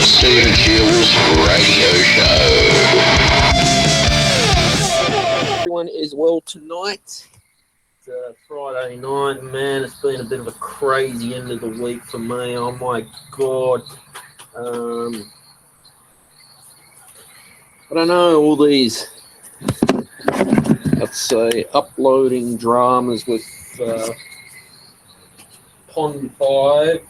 Stephen Jules Radio Show. Everyone is well tonight. It's Friday night, man. It's been a bit of a crazy end of the week for me. Oh my god. I don't know, all these, let's say, uploading dramas with Pond 5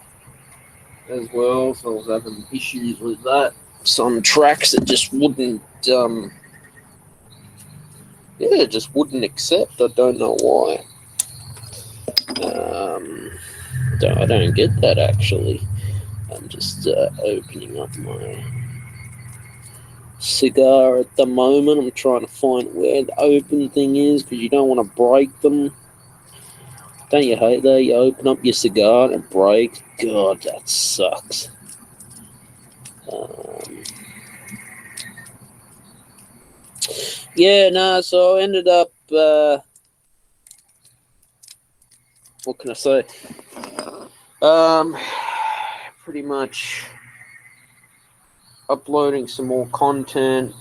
as well. So I was having issues with that. Some tracks that just wouldn't, just wouldn't accept. I don't know why. I don't get that, actually. I'm just opening up my cigar at the moment. I'm trying to find where the open thing is because you don't want to break them. Don't you hate that? You open up your cigar and it breaks. God, that sucks. So I ended up, what can I say? Pretty much uploading some more content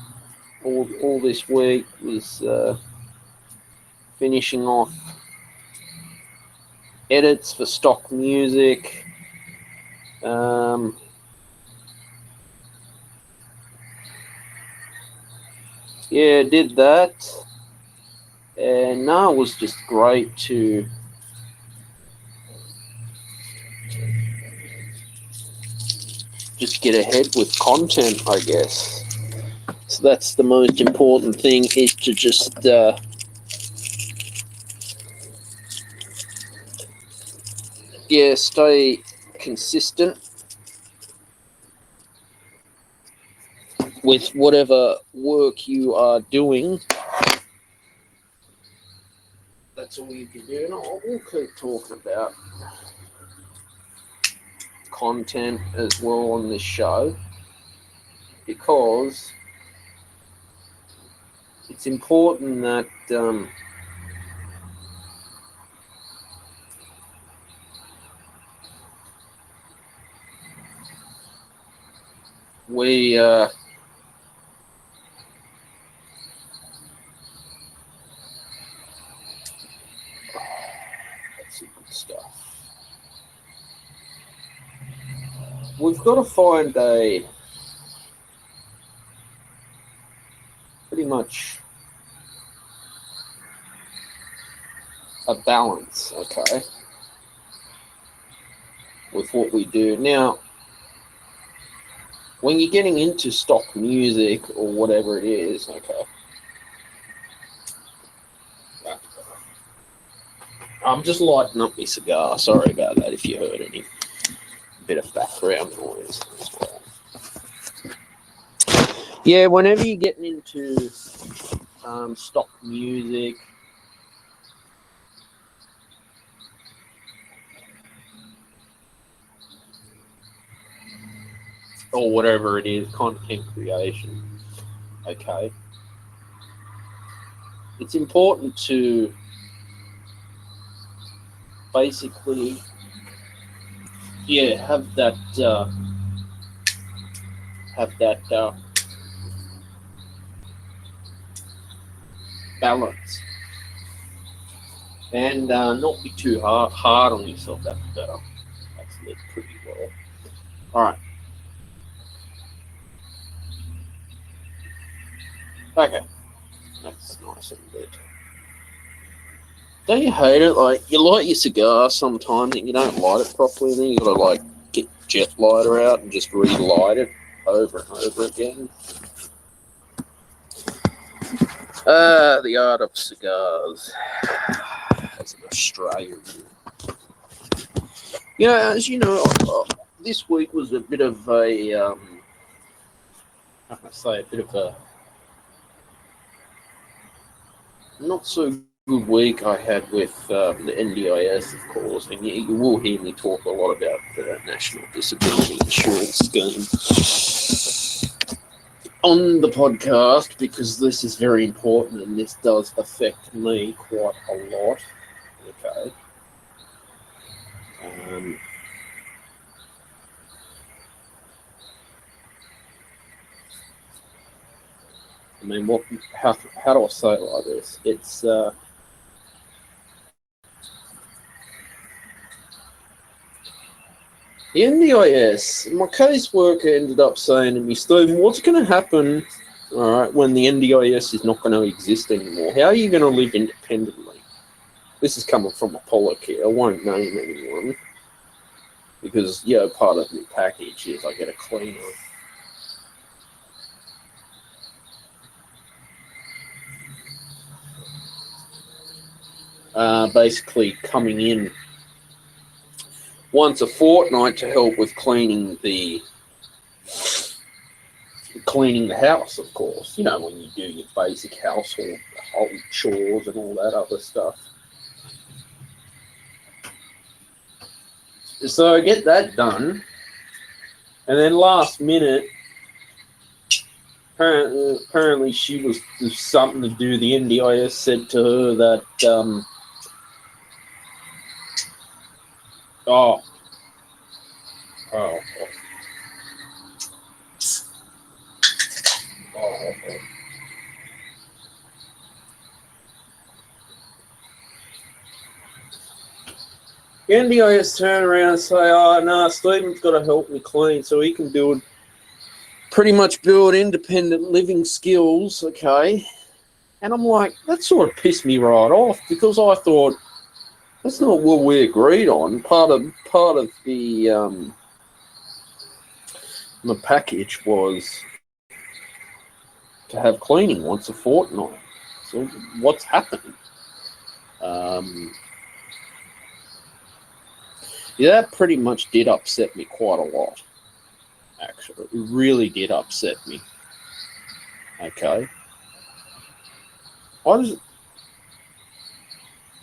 all this week. Was finishing off edits for stock music. Did that. And now it was just great to just get ahead with content, I guess. So that's the most important thing, is to just stay consistent with whatever work you are doing. That's all you can do. And we'll keep talking about content as well on this show, because it's important that we that's some good stuff. We've got to find pretty much a balance, okay, with what we do. Now, when you're getting into stock music or whatever it is, okay, I'm just lighting up my cigar. Sorry about that if you heard any bit of background noise as well. Yeah, whenever you're getting into stock music, or whatever it is, content creation, okay, it's important to basically have that balance, and not be too hard on yourself. That's lit pretty well. All right. Okay. That's nice and lit. Don't you hate it? Like, you light your cigar sometimes and you don't light it properly, and then you gotta get jet lighter out and just relight it over and over again. The art of cigars as an Australian. As you know, this week was a bit of a, how can I say, a bit of a not so good week I had with the NDIS, of course, and you will hear me talk a lot about the National Disability Insurance Scheme on the podcast, because this is very important and this does affect me quite a lot. Okay. I mean, how do I say it like this? It's the NDIS. My caseworker ended up saying to me, Stephen, what's going to happen, all right, when the NDIS is not going to exist anymore? How are you going to live independently? This is coming from Apollo Care. I won't name anyone because, part of the package is I get a cleaner. Basically coming in once a fortnight to help with cleaning the house, of course. When you do your basic household chores and all that other stuff. So I get that done, and then last minute, apparently she was something to do. The NDIS said to her that oh. The NDIS turn around and say, oh, no, Stephen's got to help me clean so he can pretty much build independent living skills, okay? And I'm like, that sort of pissed me right off because I thought, that's not what we agreed on. Part of the package was to have cleaning once a fortnight. So what's happened? That pretty much did upset me quite a lot, actually. It really did upset me. Okay.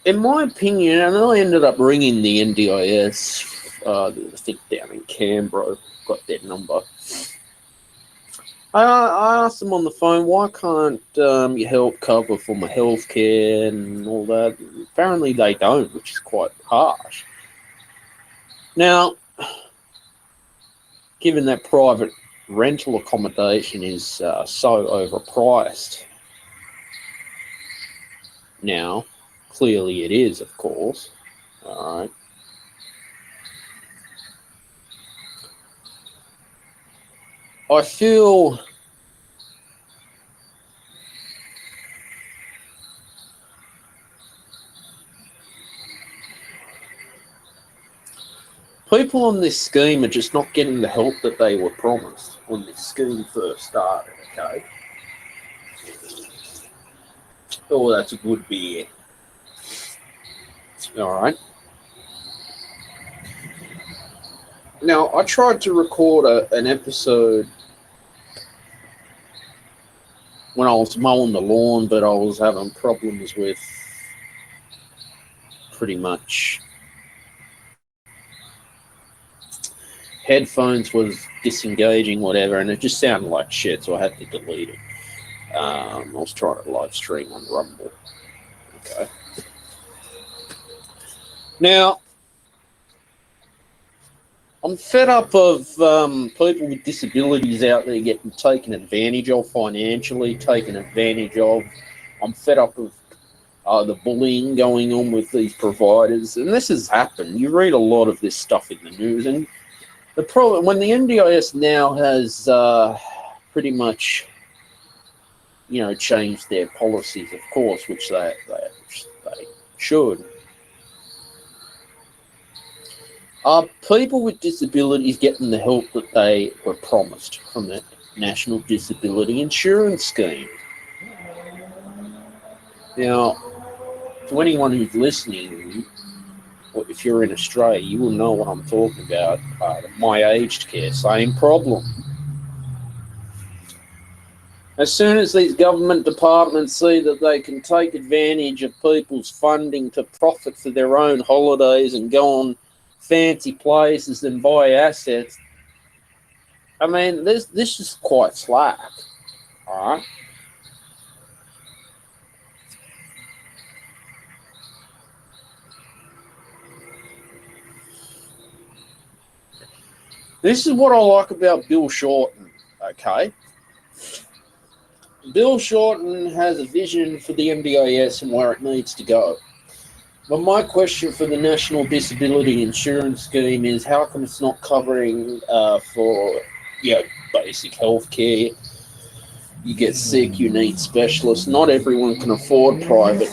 In my opinion, and I ended up ringing the NDIS, I think down in Canberra, got their number. I asked them on the phone, why can't you help cover for my healthcare and all that? Apparently they don't, which is quite harsh. Now, given that private rental accommodation is so overpriced now, clearly it is, of course. All right. I feel people on this scheme are just not getting the help that they were promised when this scheme first started, okay? Oh, that's a good beer. All right. Now, I tried to record an episode when I was mowing the lawn, but I was having problems with pretty much headphones was disengaging, whatever, and it just sounded like shit, so I had to delete it. I was trying to live stream on Rumble. Okay. Now, I'm fed up of people with disabilities out there getting taken advantage of financially, taken advantage of. I'm fed up of the bullying going on with these providers, and this has happened. You read a lot of this stuff in the news, and the problem when the NDIS now has pretty much, changed their policies, of course, which they should. Are people with disabilities getting the help that they were promised from the National Disability Insurance Scheme? Now, to anyone who's listening, or if you're in Australia, you will know what I'm talking about. My aged care, same problem. As soon as these government departments see that they can take advantage of people's funding to profit for their own holidays and go on fancy places and buy assets, I mean, this is quite slack, all right? This is what I like about Bill Shorten, okay? Bill Shorten has a vision for the NDIS and where it needs to go. But my question for the National Disability Insurance Scheme is how come it's not covering for basic health care? You get sick, you need specialists. Not everyone can afford private.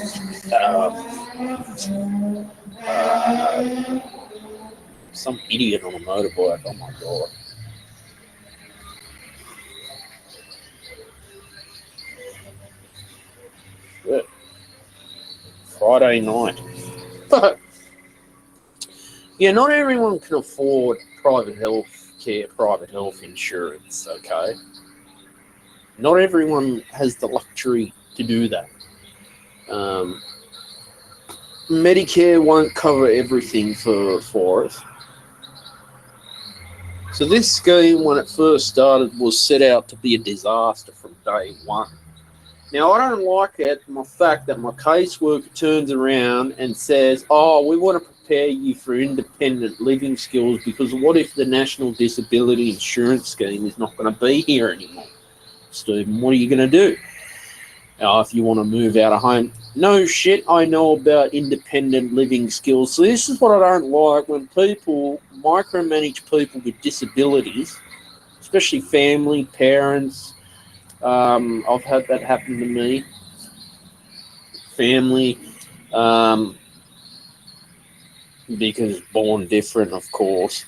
Some idiot on a motorbike. Oh my god. Shit. Friday night. Yeah, not everyone can afford private health care, private health insurance, okay? Not everyone has the luxury to do that. Medicare won't cover everything for us. So this scheme, when it first started, was set out to be a disaster from day one. Now, I don't like it, the fact that my caseworker turns around and says, oh, we want to prepare you for independent living skills because what if the National Disability Insurance Scheme is not going to be here anymore? Stephen, what are you going to do? If you want to move out of home. No shit, I know about independent living skills. So this is what I don't like, when people micromanage people with disabilities, especially family, parents. I've had that happen to me. Family, because born different, of course.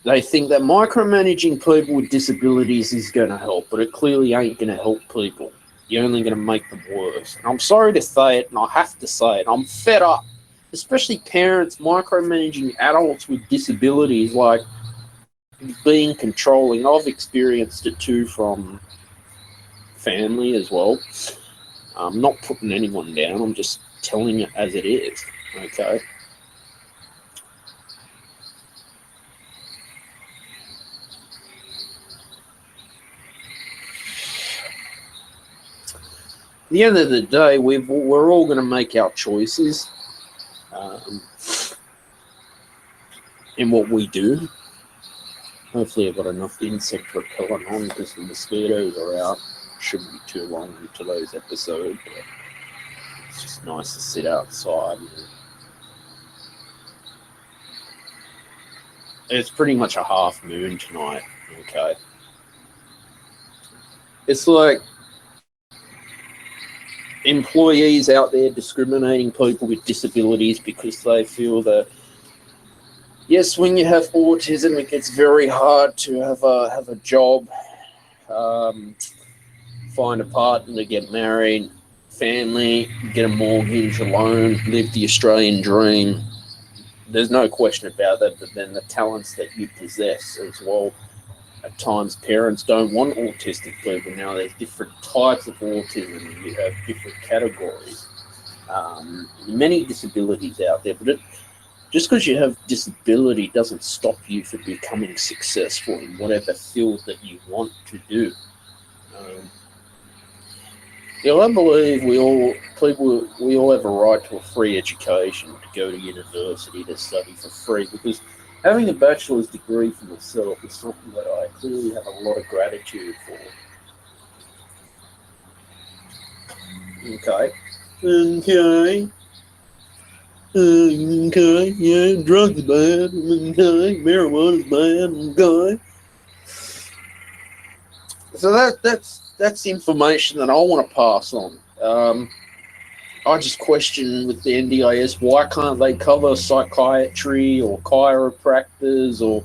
They think that micromanaging people with disabilities is going to help, but it clearly ain't going to help people. You're only going to make them worse. And I'm sorry to say it, and I have to say it. I'm fed up, especially parents micromanaging adults with disabilities, like being controlling. I've experienced it too from family as well. I'm not putting anyone down. I'm just telling it as it is. Okay. At the end of the day, we're all going to make our choices in what we do. Hopefully I've got enough insect repellent on because the mosquitoes are out. Shouldn't be too long in today's episode, but it's just nice to sit outside. It's pretty much a half moon tonight, okay? It's like employees out there discriminating people with disabilities because they feel that, yes, when you have autism, it gets very hard to have a job, find a partner, get married, family, get a mortgage, a loan, live the Australian dream. There's no question about that, but then the talents that you possess as well. At times, parents don't want autistic people. Now, there's different types of autism. You have different categories. Many disabilities out there, but just because you have disability doesn't stop you from becoming successful in whatever field that you want to do. I believe we all have a right to a free education, to go to university, to study for free, because having a bachelor's degree for myself is something that I clearly have a lot of gratitude for. Okay. Yeah, drugs bad. Okay, marijuana's bad. Okay. So that's information that I want to pass on. I just question with the NDIS, why can't they cover psychiatry or chiropractors or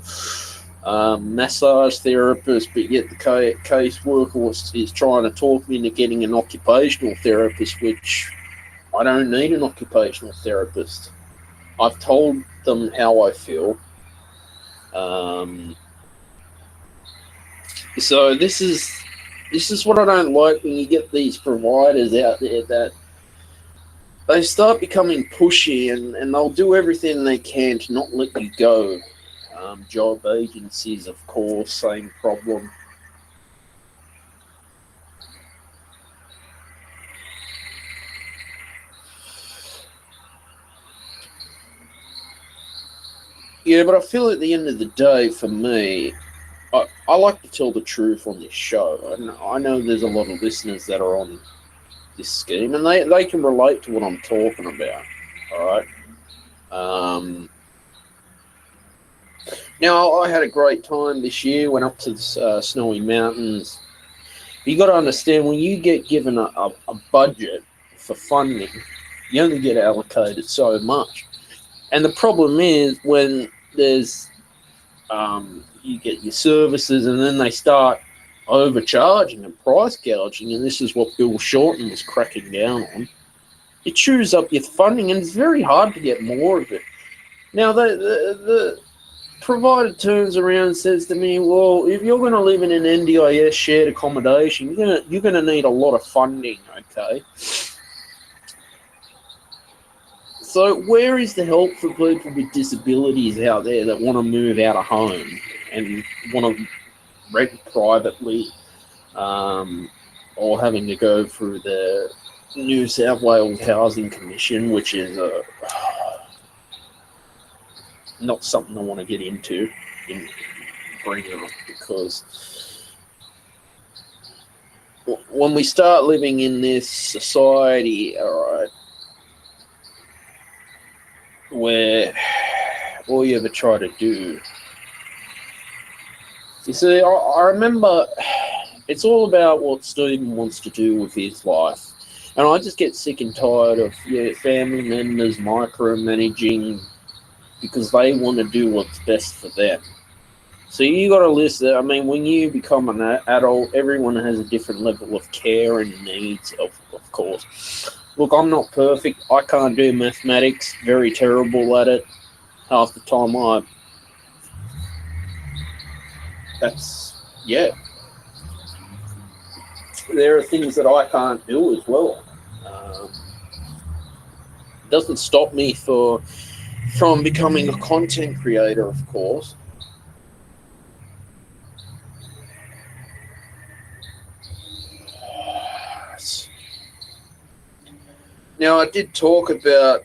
massage therapists, but yet the caseworker is trying to talk me into getting an occupational therapist, which I don't need an occupational therapist. I've told them how I feel. So this is what I don't like when you get these providers out there that they start becoming pushy and they'll do everything they can to not let you go. Job agencies, of course, same problem. Yeah, but I feel at the end of the day, for me, I like to tell the truth on this show, and I know there's a lot of listeners that are on this scheme, and they can relate to what I'm talking about. All right. Um, Now, I had a great time this year. Went up to the Snowy Mountains. You got to understand, when you get given a budget for funding, you only get allocated so much. And the problem is when there's you get your services, and then they start overcharging and price gouging, and this is what Bill Shorten was cracking down on. It chews up your funding, and it's very hard to get more of it. Now, the provider turns around and says to me, "Well, if you're going to live in an NDIS shared accommodation, you're gonna need a lot of funding, okay?" So where is the help for people with disabilities out there that want to move out of home and want to rent privately, or having to go through the New South Wales Housing Commission, which is not something I want to get into in bringing up, because when we start living in this society, all right, where all you ever try to do, you see, I remember it's all about what Stephen wants to do with his life. And I just get sick and tired of family members micromanaging because they want to do what's best for them. So you got to listen. I mean, when you become an adult, everyone has a different level of care and needs, of course. Look, I'm not perfect. I can't do mathematics. Very terrible at it. Half the time there are things that I can't do as well. It doesn't stop me from becoming a content creator, of course. Now, I did talk about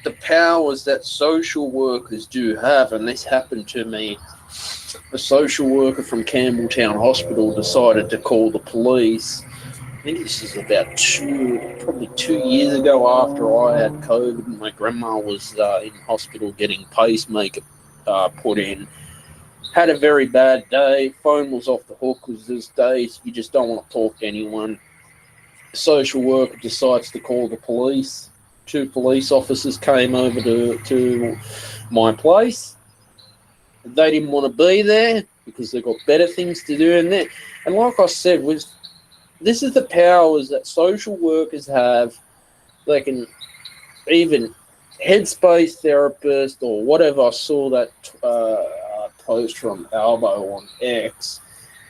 the powers that social workers do have, and this happened to me. A social worker from Campbelltown Hospital decided to call the police. I think this is about probably 2 years ago, after I had COVID and my grandma was in hospital getting pacemaker put in. Had a very bad day. Phone was off the hook because there's days you just don't want to talk to anyone. The social worker decides to call the police. 2 police officers came over to my place. They didn't want to be there because they've got better things to do. And like I said, this is the powers that social workers have. They can even headspace therapist or whatever. I saw that post from Albo on X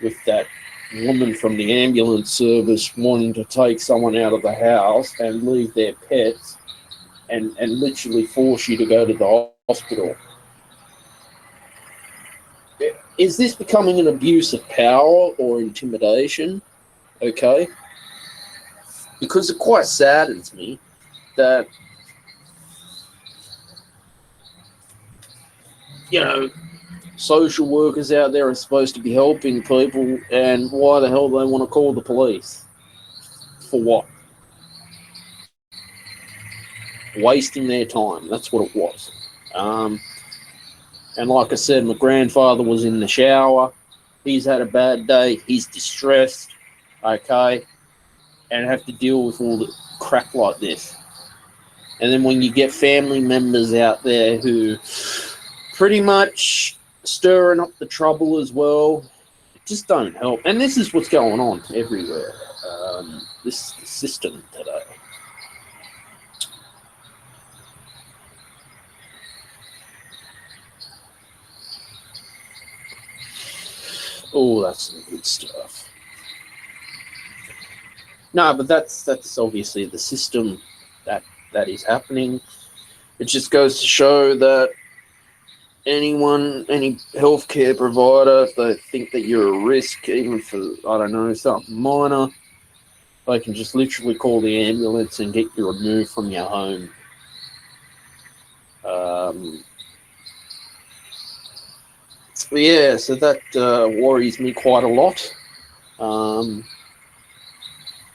with that woman from the ambulance service wanting to take someone out of the house and leave their pets and literally force you to go to the hospital. Is this becoming an abuse of power or intimidation? Okay. Because it quite saddens me that, social workers out there are supposed to be helping people, and why the hell do they want to call the police? For what? Wasting their time. That's what it was. And like I said, my grandfather was in the shower. He's had a bad day. He's distressed. Okay. And have to deal with all the crap like this. And then when you get family members out there who pretty much stirring up the trouble as well, it just don't help. And this is what's going on everywhere. This system today. Oh, that's some good stuff. No, but that's obviously the system that is happening. It just goes to show that any healthcare provider, if they think that you're a risk, even for, I don't know, something minor, they can just literally call the ambulance and get you removed from your home. Yeah, so that worries me quite a lot.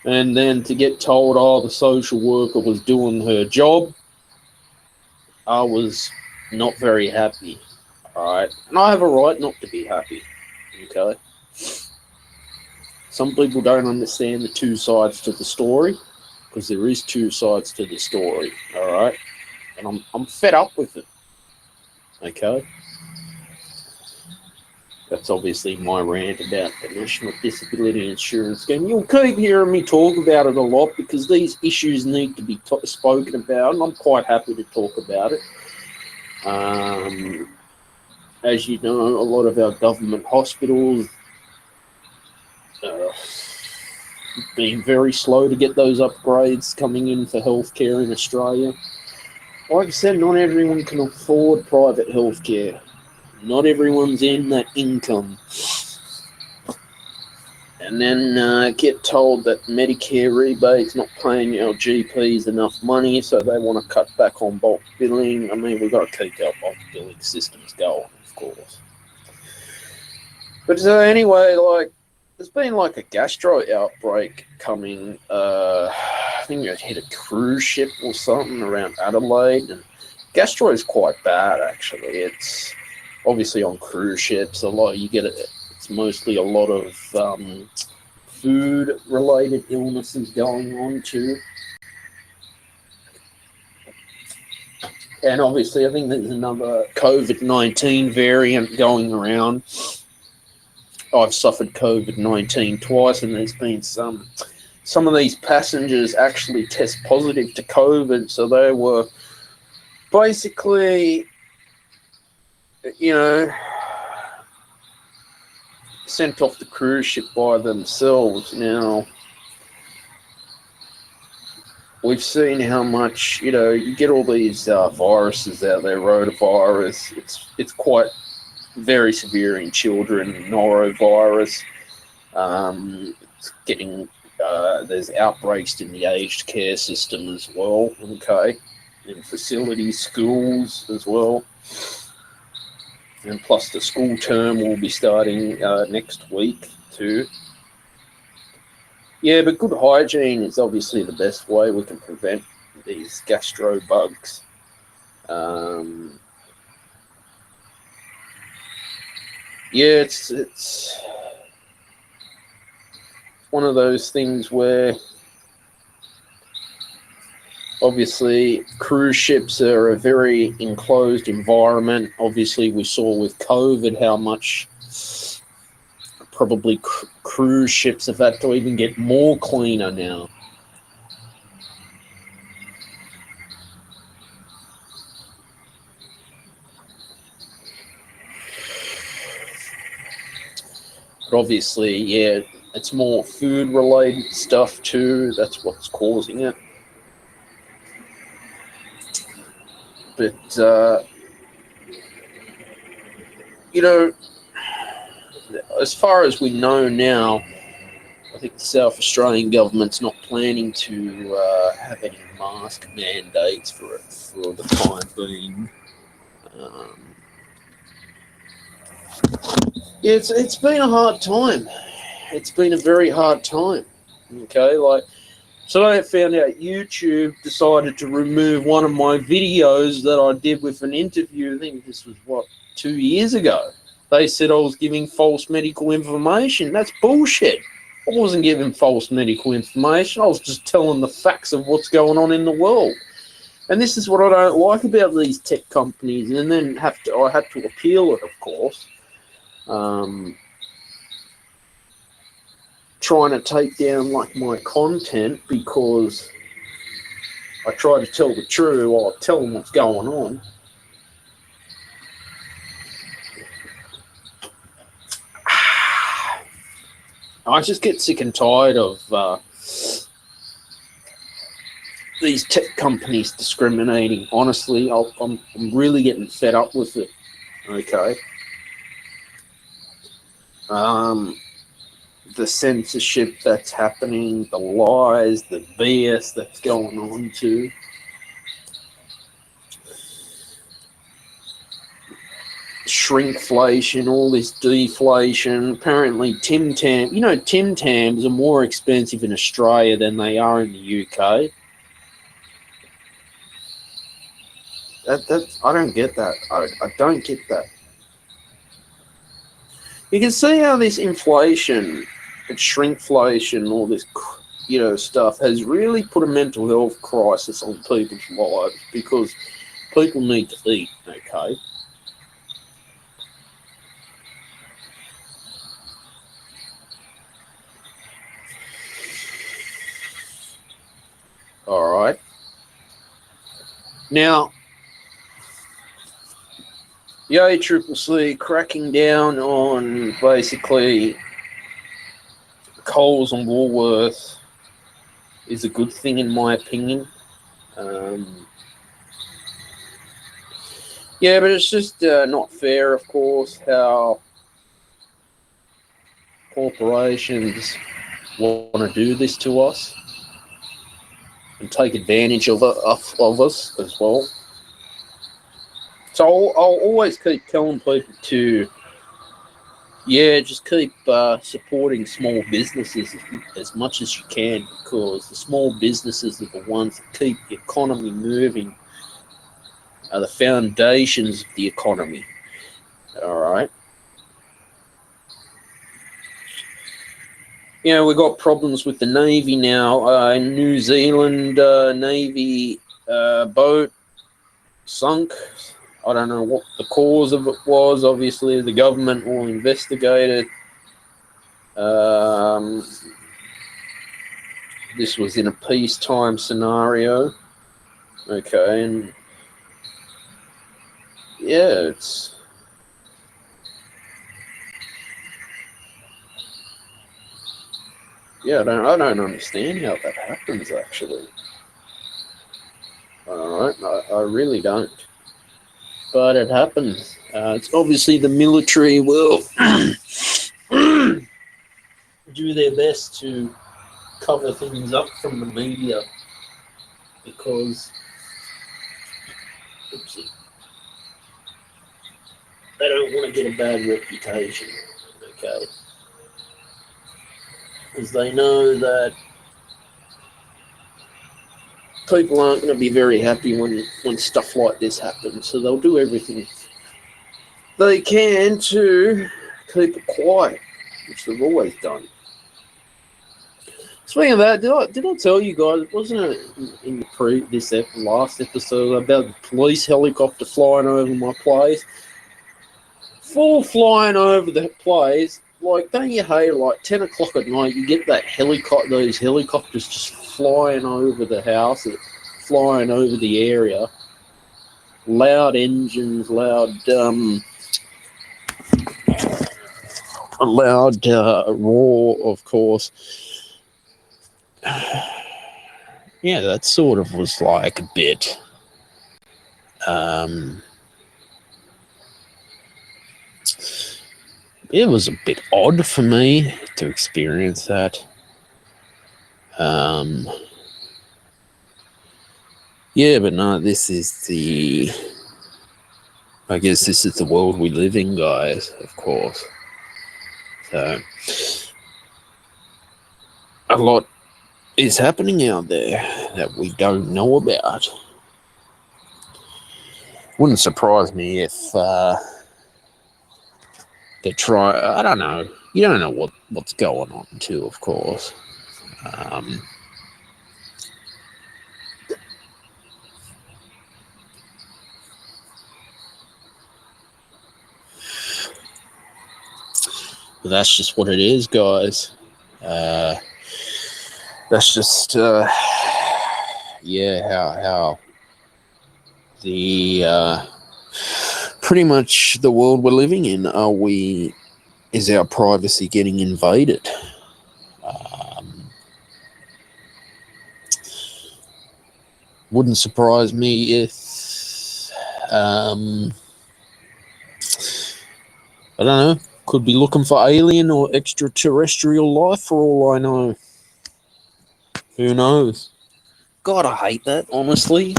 And then to get told, oh, the social worker was doing her job, I was not very happy. All right, and I have a right not to be happy. Okay. Some people don't understand the two sides to the story, because there is two sides to the story. All right, and I'm fed up with it. Okay. That's obviously my rant about the National Disability Insurance Scheme. You'll keep hearing me talk about it a lot because these issues need to be spoken about, and I'm quite happy to talk about it. As you know, a lot of our government hospitals being very slow to get those upgrades coming in for healthcare in Australia. Like I said, not everyone can afford private healthcare. Not everyone's in that income. And then get told that Medicare rebate's not paying our GPs enough money, so they want to cut back on bulk billing. I mean, we've got to keep our bulk billing systems going, of course. But anyway, like, there's been like a gastro outbreak coming. I think it hit a cruise ship or something around Adelaide, and gastro is quite bad actually. It's obviously on cruise ships. You get it. It's mostly a lot of food-related illnesses going on too. And obviously, I think there's another COVID-19 variant going around. I've suffered COVID-19 twice, and there's been some of these passengers actually test positive to COVID, so they were basically, sent off the cruise ship by themselves. Now, we've seen how much, you get all these viruses out there, rotavirus. It's quite very severe in children, norovirus. It's getting, there's outbreaks in the aged care system as well, okay, in facilities, schools as well. And plus the school term will be starting next week too. Yeah, but good hygiene is obviously the best way we can prevent these gastro bugs. Yeah, it's one of those things where obviously cruise ships are a very enclosed environment. Obviously, we saw with COVID how much probably cruise ships have had to even get more cleaner now. But obviously, yeah, it's more food-related stuff too. That's what's causing it. But, as far as we know now, I think the South Australian government's not planning to have any mask mandates for the time being. Yeah, it's been a hard time. It's been a very hard time. Okay, so I found out YouTube decided to remove one of my videos that I did with an interview. I think this was 2 years ago. They said I was giving false medical information. That's bullshit. I wasn't giving false medical information. I was just telling the facts of what's going on in the world. And this is what I don't like about these tech companies. And then I had to appeal it, of course. Trying to take down my content because I try to tell the truth while I tell them what's going on. I just get sick and tired of these tech companies discriminating. Honestly, I'm really getting fed up with it. Okay. The censorship that's happening, the lies, the BS that's going on too. shrinkflation, all this deflation. Apparently, Tim Tams are more expensive in Australia than they are in the UK. I don't get that. I don't get that. You can see how this inflation and shrinkflation, all this, stuff has really put a mental health crisis on people's lives because people need to eat, okay? All right. Now, the ACCC cracking down on basically Coles and Woolworths is a good thing in my opinion. Yeah, but it's just not fair, of course, how corporations want to do this to us and take advantage of us as well. So I'll always keep telling people to, just keep supporting small businesses as much as you can, because the small businesses are the ones that keep the economy moving, are the foundations of the economy. All right. We've got problems with the Navy now. New Zealand Navy boat sunk. I don't know what the cause of it was. Obviously, the government will investigate it. This was in a peacetime scenario. Okay, and it's I don't understand how that happens actually. All right, I really don't. But it happens. It's obviously the military will do their best to cover things up from the media because they don't want to get a bad reputation, okay? Because they know that people aren't going to be very happy when stuff like this happens, so they'll do everything they can to keep it quiet, which they've always done. Speaking of that, did I tell you guys, wasn't it in the last episode about the police helicopter flying over my place? Full flying over the place. Like, don't you hate, like 10 o'clock at night, you get those helicopters just flying over the house, flying over the area. Loud engines, loud roar, of course. Yeah, that sort of was like a bit it was a bit odd for me to experience that. But no, I guess this is the world we live in, guys, of course. So, a lot is happening out there that we don't know about. Wouldn't surprise me if they try. I don't know. You don't know what's going on too, of course. But that's just what it is, guys. That's just how the pretty much the world we're living in. Is our privacy getting invaded? Wouldn't surprise me if I don't know, could be looking for alien or extraterrestrial life for all I know. Who knows? God, I hate that, honestly.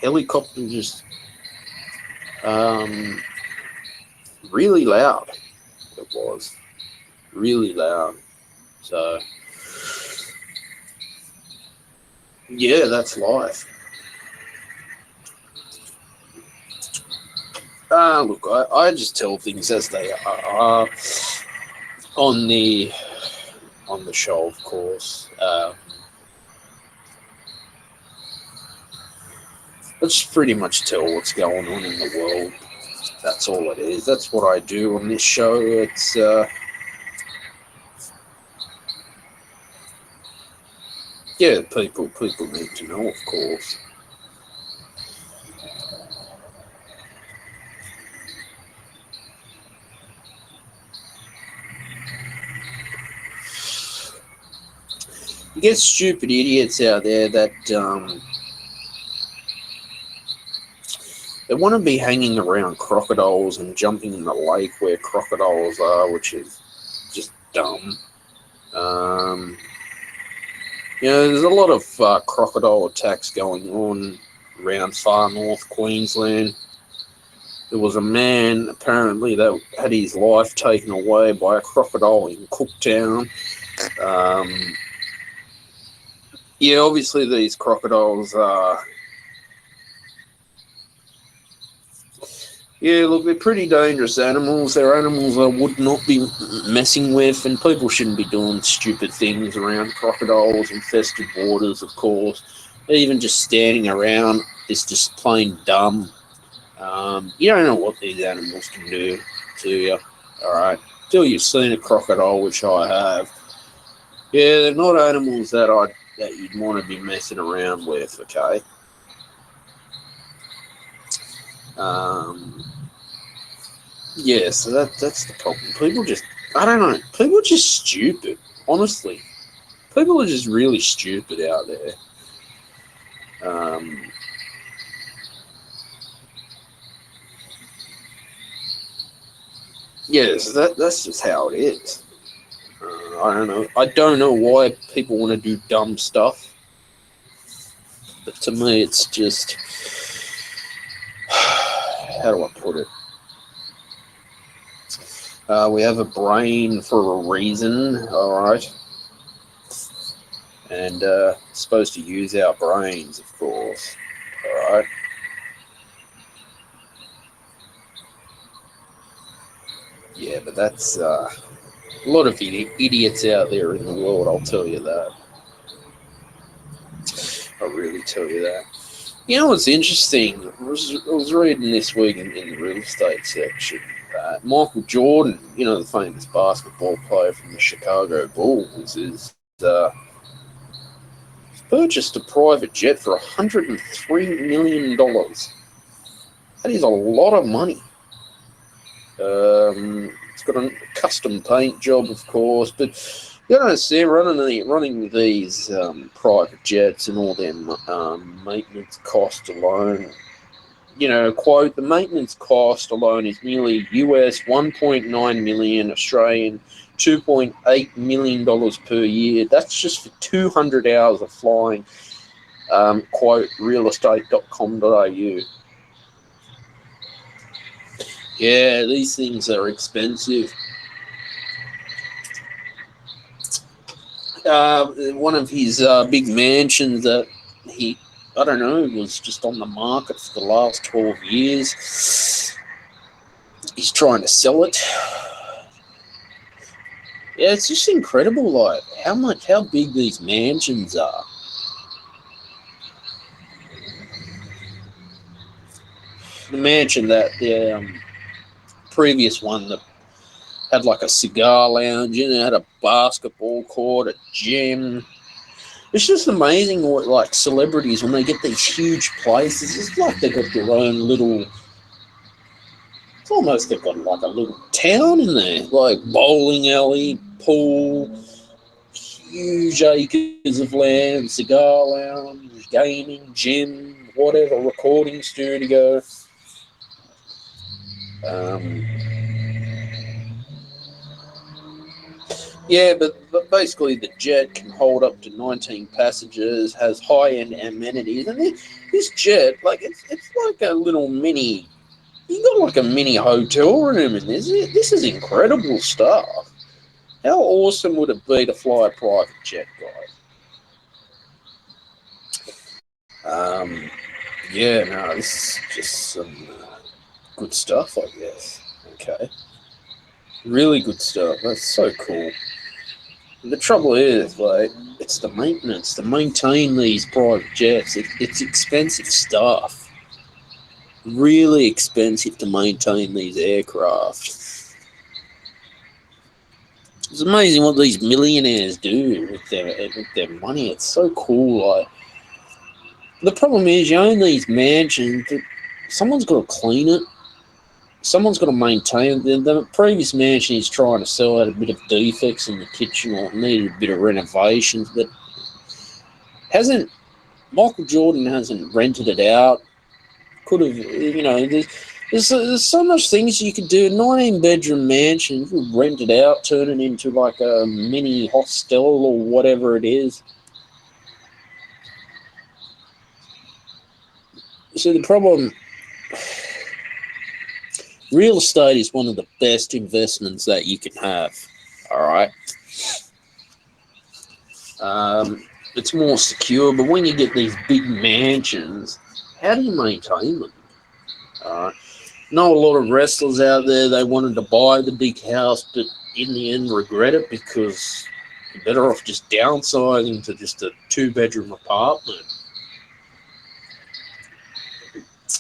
Helicopters just really loud. It was really loud. So, yeah, that's life. Look, I just tell things as they are on the show, of course. I just pretty much tell what's going on in the world. That's all it is. That's what I do on this show. It's yeah, people need to know, of course. You get stupid idiots out there that they want to be hanging around crocodiles and jumping in the lake where crocodiles are, which is just dumb. There's a lot of crocodile attacks going on around far north Queensland. There was a man, apparently, that had his life taken away by a crocodile in Cooktown. Obviously these crocodiles are... look, they're pretty dangerous animals. They're animals I would not be messing with, and people shouldn't be doing stupid things around crocodiles, infested waters, of course. Even just standing around is just plain dumb. You don't know what these animals can do to you, alright? Till you've seen a crocodile, which I have. Yeah, they're not animals that you'd want to be messing around with, okay? So that's the problem. I don't know, people are just stupid, honestly. People are just really stupid out there. So that's just how it is. I don't know. I don't know why people want to do dumb stuff. But to me, it's just... How do I put it? We have a brain for a reason, alright? And supposed to use our brains, of course, alright? Yeah, but that's... a lot of idiots out there in the world, I'll tell you that. I'll really tell you that. You know what's interesting? I was reading this week in the real estate section. Michael Jordan, the famous basketball player from the Chicago Bulls, is purchased a private jet for $103 million. That is a lot of money. It's got a custom paint job, of course, but see, running these private jets and all their maintenance cost alone. Quote, the maintenance cost alone is nearly US 1.9 million Australian, $2.8 million per year. That's just for 200 hours of flying. Quote, realestate.com.au. Yeah, these things are expensive. One of his big mansions that was just on the market for the last 12 years. He's trying to sell it. Yeah, it's just incredible, like, how big these mansions are. The mansion that the previous one that had like a cigar lounge in it, had a basketball court, a gym. It's just amazing what, like, celebrities, when they get these huge places, it's like they've got their own little... It's almost they've got like a little town in there, like bowling alley, pool, huge acres of land, cigar lounge, gaming, gym, whatever, recording studio. But basically the jet can hold up to 19 passengers, has high-end amenities, and this jet, like, it's like a little mini You got like a mini hotel room in this. This is incredible stuff. How awesome would it be to fly a private jet, guys? Yeah, no, this is just some good stuff, I guess. Okay. Really good stuff. That's so cool. The trouble is, like, it's the maintenance to maintain these private jets. It's expensive stuff. Really expensive to maintain these aircraft. It's amazing what these millionaires do with their money. It's so cool. Like, the problem is, you own these mansions, but someone's got to clean it. Someone's got to maintain it. The previous mansion he's trying to sell had a bit of defects in the kitchen or needed a bit of renovations, but Michael Jordan hasn't rented it out. Could have, there's so much things you could do. 19-bedroom mansion, you could rent it out, turn it into like a mini hostel or whatever it is. So the problem, real estate is one of the best investments that you can have. All right. It's more secure, but when you get these big mansions, how do you maintain them? Know a lot of wrestlers out there, they wanted to buy the big house, but in the end regret it because you're better off just downsizing to just a 2-bedroom apartment.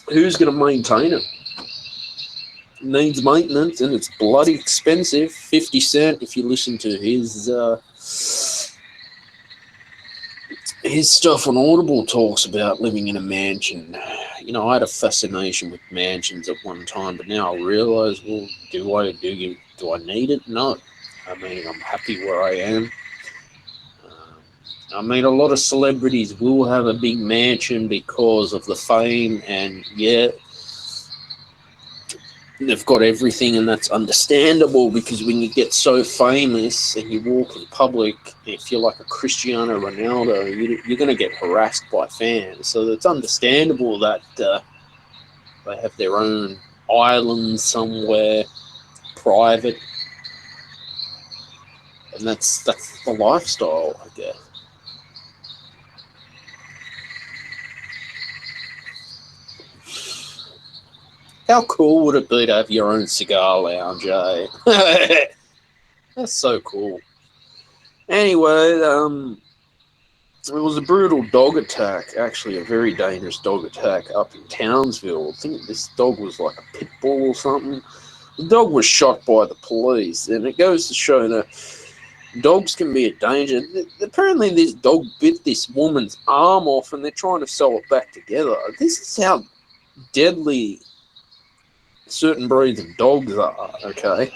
Who's going to maintain it? It needs maintenance, and it's bloody expensive. 50 Cent, if you listen to his stuff on Audible, talks about living in a mansion. You know, I had a fascination with mansions at one time, but now I realise, well, do I need it? No. I mean, I'm happy where I am. I mean, a lot of celebrities will have a big mansion because of the fame, and yeah, they've got everything, and that's understandable because when you get so famous and you walk in public, if you're like a Cristiano Ronaldo, you're going to get harassed by fans. So it's understandable that they have their own island somewhere, private, and that's the lifestyle, I guess. How cool would it be to have your own cigar lounge, eh? That's so cool. Anyway, it was a brutal dog attack, actually a very dangerous dog attack up in Townsville. I think this dog was like a pit bull or something. The dog was shot by the police, and it goes to show that dogs can be a danger. Apparently this dog bit this woman's arm off, and they're trying to sew it back together. This is how deadly certain breeds of dogs are, okay?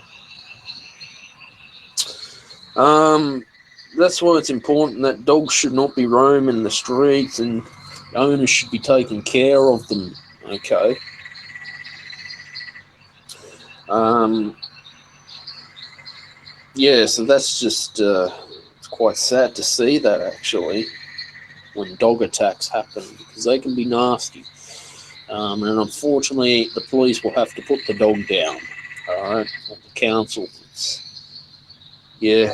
That's why it's important that dogs should not be roaming the streets and owners should be taking care of them, okay? Yeah, so that's just, it's quite sad to see that, actually, when dog attacks happen, because they can be nasty. And unfortunately, the police will have to put the dog down, all right? Or the council. Yeah.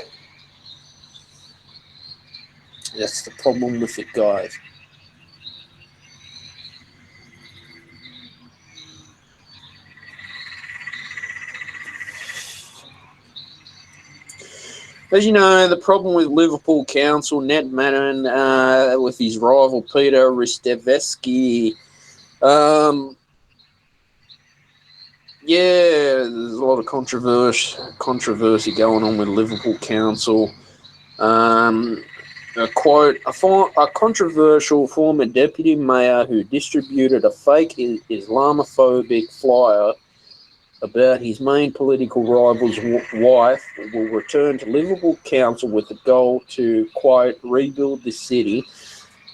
That's the problem with it, guys. As you know, the problem with Liverpool Council, Ned Manning, with his rival Peter Ristevski, yeah, there's a lot of controversy going on with Liverpool Council. A controversial former deputy mayor who distributed a fake Islamophobic flyer about his main political rival's wife will return to Liverpool Council with the goal to, quote, rebuild the city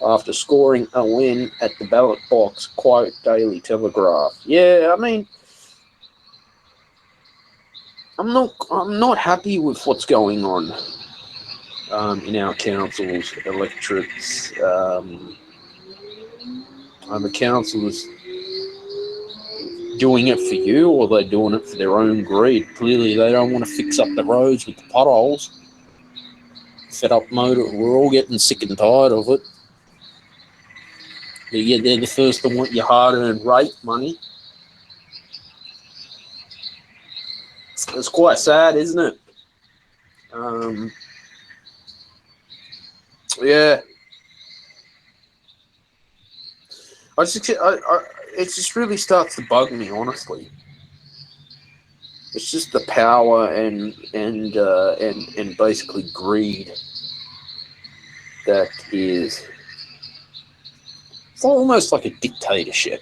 after scoring a win at the ballot box, quote, Daily Telegraph. Yeah, I mean, I'm not happy with what's going on in our councils, electorates. The council is doing it for you, or they're doing it for their own greed. Clearly, they don't want to fix up the roads with the potholes. Fed up motor. We're all getting sick and tired of it. They're the first to want your hard-earned rate money. It's quite sad, isn't it? Yeah. It just really starts to bug me, honestly. It's just the power and basically greed that is. It's almost like a dictatorship.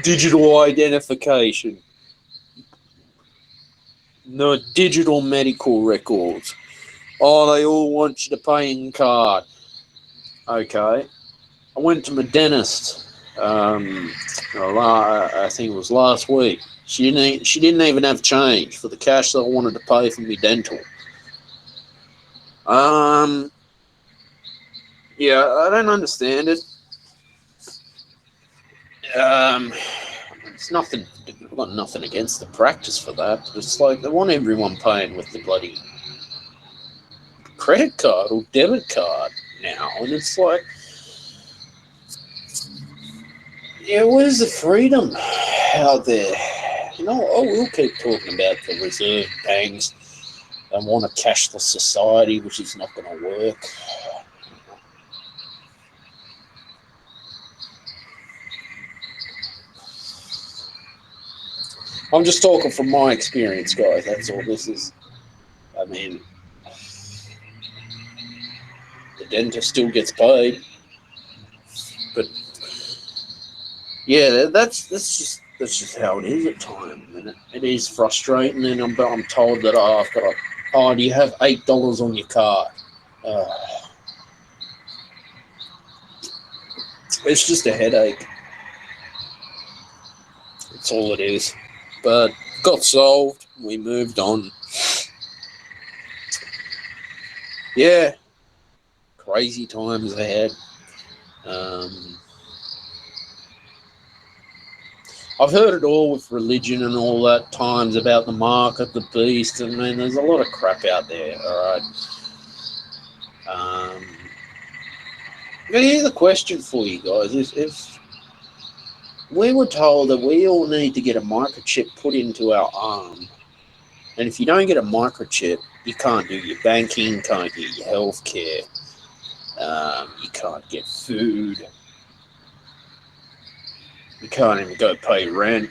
Digital identification. No digital medical records. Oh, they all want you to pay in card. Okay. I went to my dentist. I think it was last week. She didn't even have change for the cash that I wanted to pay for my dental. Yeah, I don't understand it. It's nothing. I've got nothing against the practice for that. But it's like they want everyone paying with the bloody credit card or debit card now, and it's like, yeah, where's the freedom out there? You know, we'll keep talking about the reserve banks and want a cashless society, which is not going to work. I'm just talking from my experience, guys. That's all this is. I mean, the dentist still gets paid, but yeah, that's just how it is at times, and it is frustrating. And I'm told that I've got do you have $8 on your card? It's just a headache. That's all it is. But got solved. We moved on. Yeah, crazy times ahead. I've heard it all with religion and all that times about the market, the beast. I mean, there's a lot of crap out there, all right? But here's the question for you guys. If we were told that we all need to get a microchip put into our arm, and if you don't get a microchip, you can't do your banking, can't get your health care, you can't get food, you can't even go pay rent,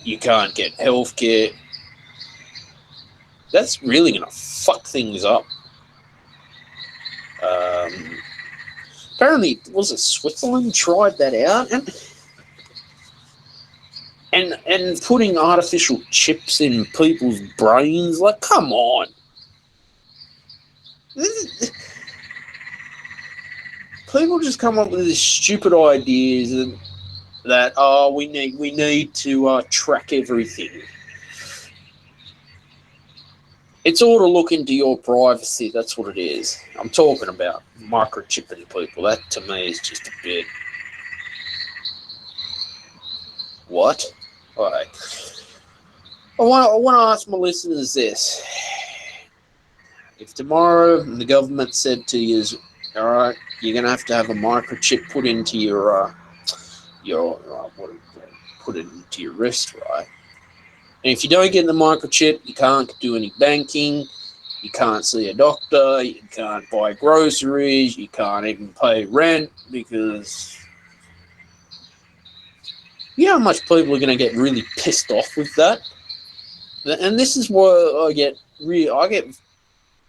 you can't get health care. That's really going to fuck things up. Apparently, was it Switzerland tried that out, and putting artificial chips in people's brains? Like, come on! People just come up with these stupid ideas that we need to track everything. It's all to look into your privacy. That's what it is. I'm talking about microchipping people. That to me is just a bit. What? All right. I want to ask my listeners this: if tomorrow the government said to you, "All right, you're gonna have to have a microchip put into put it into your wrist, right? And if you don't get the microchip, you can't do any banking, you can't see a doctor, you can't buy groceries, you can't even pay rent because you know how much people are going to get really pissed off with that? And this is why I get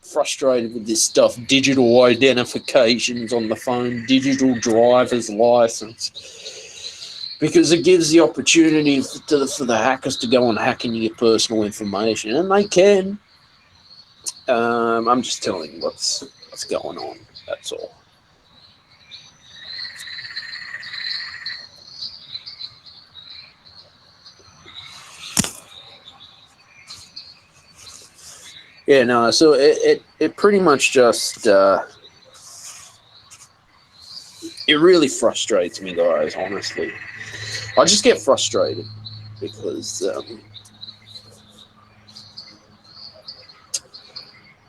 frustrated with this stuff. Digital identifications on the phone, digital driver's license. Because it gives the opportunity for the hackers to go and hack into your personal information, and they can. I'm just telling you what's going on. That's all. Yeah, no. So it pretty much just it really frustrates me, guys. Honestly. I just get frustrated because,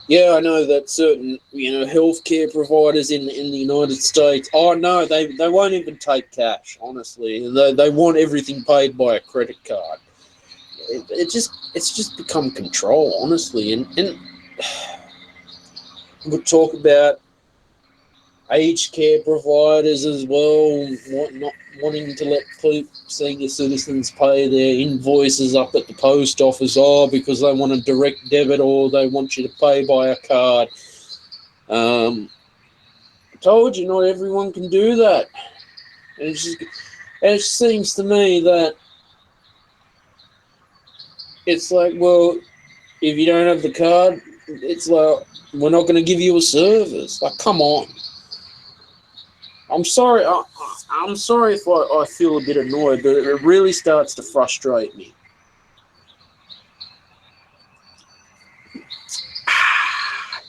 yeah, I know that certain, healthcare providers in the United States, oh no, they won't even take cash, honestly. They want everything paid by a credit card. It's just become control, honestly. And we'll talk about aged care providers as well, not wanting to let senior citizens pay their invoices up at the post office, because they want a direct debit or they want you to pay by a card. I told you not everyone can do that. It seems to me that it's like, well, if you don't have the card, it's like, we're not going to give you a service. Like, come on. I'm sorry. I'm sorry if I feel a bit annoyed, but it really starts to frustrate me.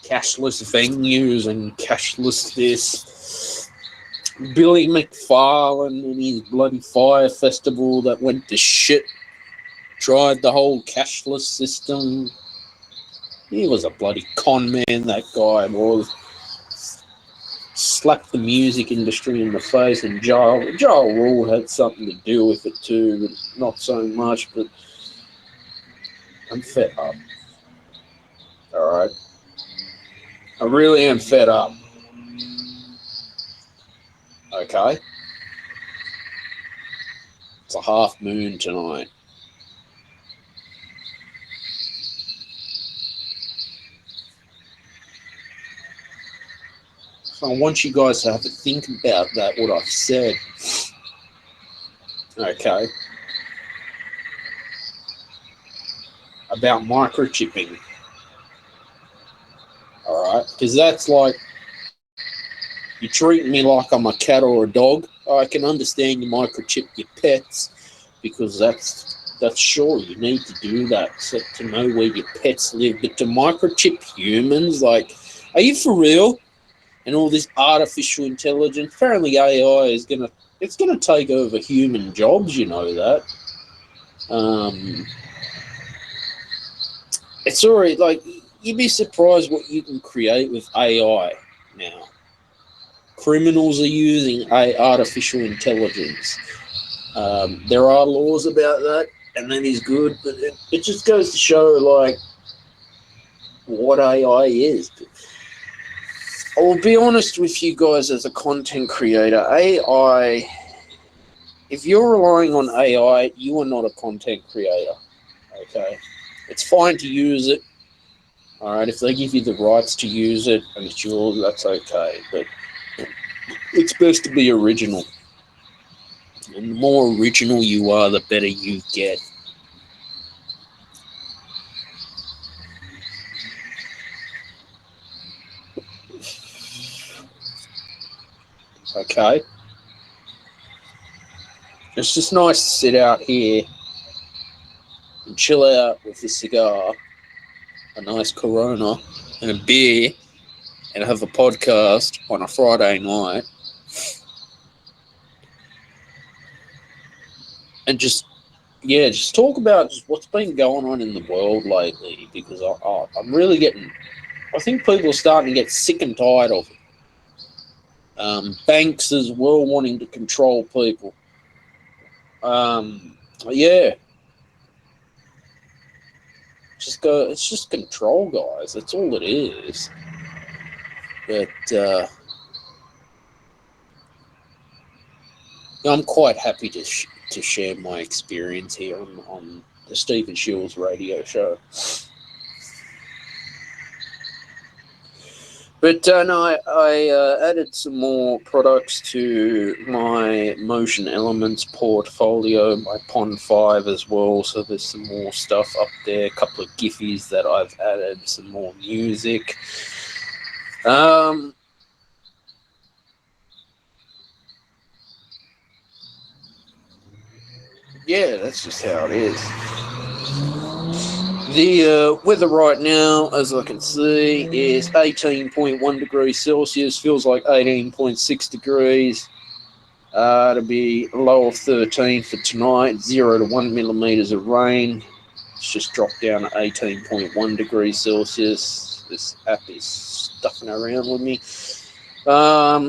Cashless venues and cashless this. Billy McFarlane and his bloody fire festival that went to shit. Tried the whole cashless system. He was a bloody con man, that guy was. Slapped the music industry in the face, and Joel Rule had something to do with it too, but not so much. But I'm fed up. Alright? I really am fed up. Okay? It's a half moon tonight. So I want you guys to have to think about that, what I've said. Okay. About microchipping. Alright? Because that's like, you treat me like I'm a cat or a dog. I can understand you microchip your pets, because that's sure, you need to do that to know where your pets live. But to microchip humans, like, are you for real? And all this artificial intelligence, apparently AI is gonna take over human jobs. You know that. It's already, like, you'd be surprised what you can create with AI now. Criminals are using artificial intelligence. There are laws about that, and that is good. But it just goes to show, like, what AI is. I will be honest with you guys as a content creator. AI, if you're relying on AI, you are not a content creator. Okay? It's fine to use it. Alright, if they give you the rights to use it and it's yours, that's okay. But it's best to be original. And the more original you are, the better you get. Okay? It's just nice to sit out here and chill out with a cigar, a nice Corona, and a beer, and have a podcast on a Friday night. And just talk about just what's been going on in the world lately, because I'm really I think people are starting to get sick and tired of it. Banks as well wanting to control people. Yeah. It's just control, guys. That's all it is. But I'm quite happy to share my experience here on the Stephen Shields radio show. But no, I added some more products to my Motion Elements portfolio, my Pond 5 as well. So there's some more stuff up there, a couple of Giphies that I've added, some more music. Yeah, that's just how it is. The weather right now, as I can see, is 18.1 degrees Celsius. Feels like 18.6 degrees. It'll be a low of 13 for tonight, 0 to 1 millimetres of rain. It's just dropped down to 18.1 degrees Celsius. This app is stuffing around with me.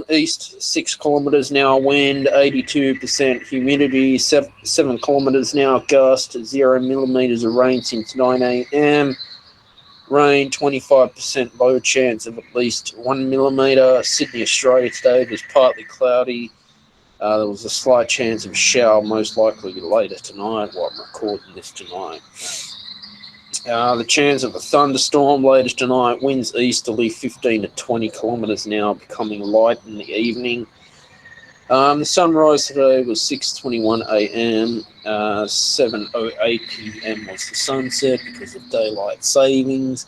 East 6 kilometres now wind, 82% humidity, 7 kilometres now gust, 0 millimetres of rain since 9 a.m. Rain, 25% low chance of at least 1 millimetre. Sydney, Australia today was partly cloudy. There was a slight chance of a shower, most likely later tonight, while I'm recording this tonight. The chance of a thunderstorm later tonight, winds easterly 15 to 20 kilometres an hour, becoming light in the evening. The sunrise today was 6:21 a.m. 7:08 p.m. was the sunset because of daylight savings.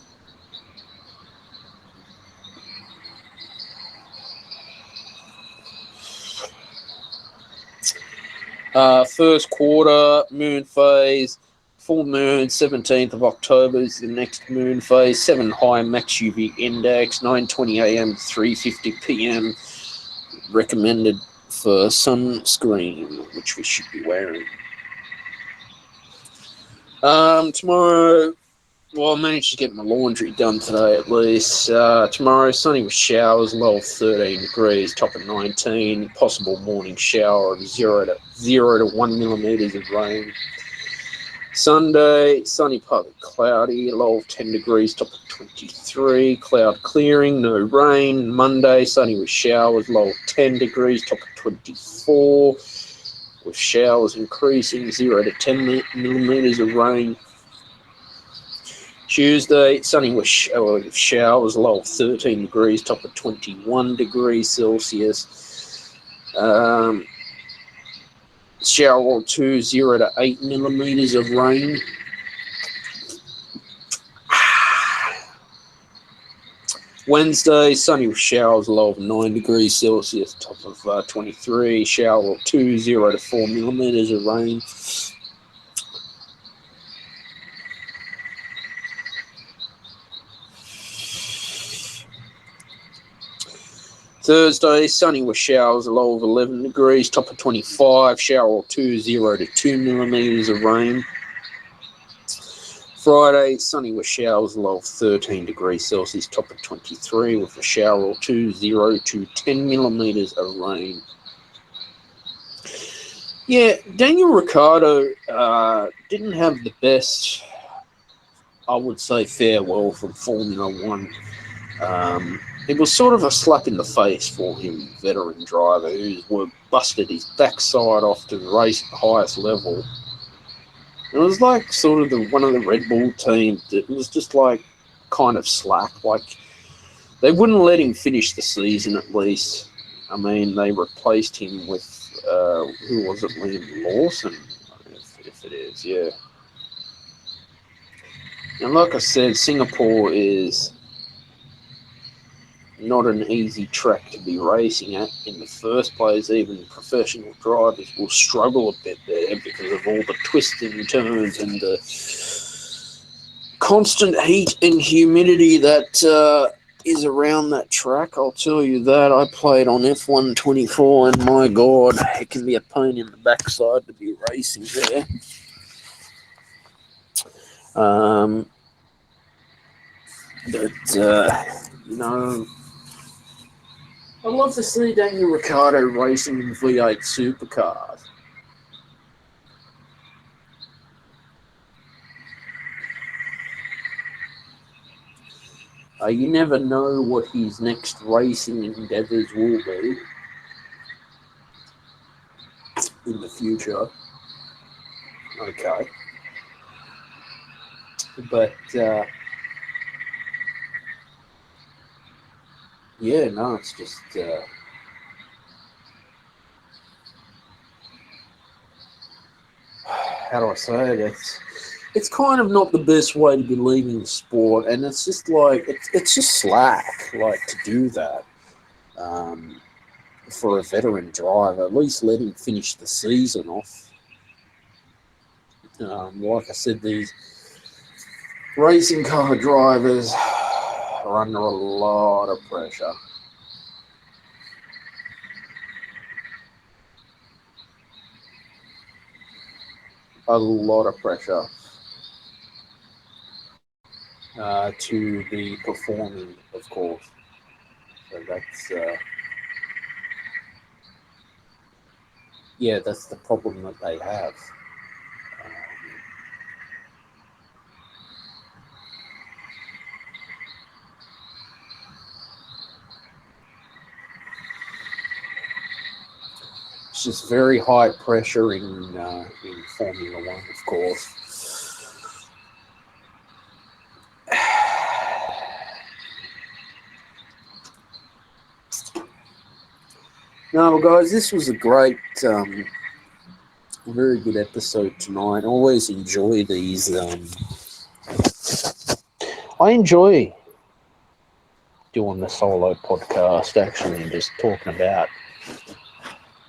First quarter moon phase. Full moon, 17th of October is the next moon phase. 7 high max UV index, 9:20 a.m. to 3:50 p.m. Recommended for sunscreen, which we should be wearing. Tomorrow, well, I managed to get my laundry done today at least. Tomorrow, sunny with showers, low of 13 degrees, top of 19. Possible morning shower of 0 to 1 millimetres of rain. Sunday, sunny, partly cloudy, low of 10 degrees, top of 23, cloud clearing, no rain. Monday, sunny with showers, low of 10 degrees, top of 24, with showers increasing, 0 to 10 millimetres of rain. Tuesday, sunny with showers, low of 13 degrees, top of 21 degrees Celsius. Shower or 2, 0 to 8 millimetres of rain. Wednesday, sunny with showers, low of 9 degrees Celsius, top of 23. Shower or 2, 0 to 4 millimetres of rain. Thursday, sunny with showers, a low of 11 degrees, top of 25, shower or 2, 0 to 2 millimetres of rain. Friday, sunny with showers, low of 13 degrees Celsius, top of 23, with a shower or 2, 0 to 10 millimetres of rain. Yeah, Daniel Ricciardo didn't have the best, I would say, farewell from Formula One. It was sort of a slap in the face for him, veteran driver who busted his backside off to race at the highest level. It was like sort of one of the Red Bull teams. It was just like kind of slack. Like they wouldn't let him finish the season at least. I mean, they replaced him with, who was it, Liam Lawson, if it is, yeah. And like I said, Singapore is not an easy track to be racing at in the first place. Even professional drivers will struggle a bit there because of all the twists and turns and the constant heat and humidity that is around that track. I'll tell you that. I played on F124 and my God, it can be a pain in the backside to be racing there. You know, I'd love to see Daniel Ricciardo racing in V8 supercars. You never know what his next racing endeavours will be in the future. Okay. But, yeah, no, it's just how do I say it? It's kind of not the best way to be leaving the sport, and it's just like it's just slack, like to do that for a veteran driver. At least let him finish the season off. Like I said, these racing car drivers are under a lot of pressure. a lot of pressure to be performing, of course. So that's the problem that they have. It's just very high pressure in Formula One, of course. No, well, guys, this was a great, very good episode tonight. I always enjoy these. I enjoy doing the solo podcast, actually, and just talking about,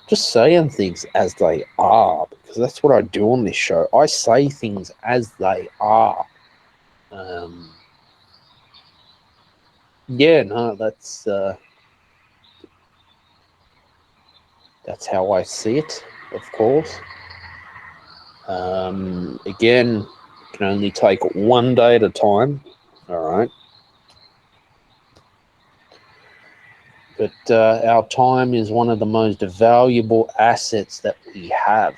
just saying things as they are, because that's what I do on this show. I say things as they are. That's how I see it, of course. Again, can only take it one day at a time. All right. But our time is one of the most valuable assets that we have.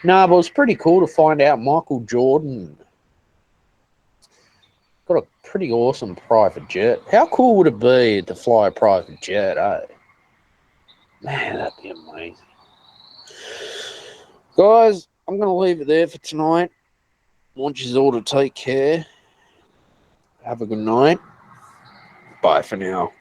No, but it was pretty cool to find out Michael Jordan got a pretty awesome private jet. How cool would it be to fly a private jet, eh? Man, that'd be amazing. Guys, I'm going to leave it there for tonight. I want you all to take care. Have a good night. Bye for now.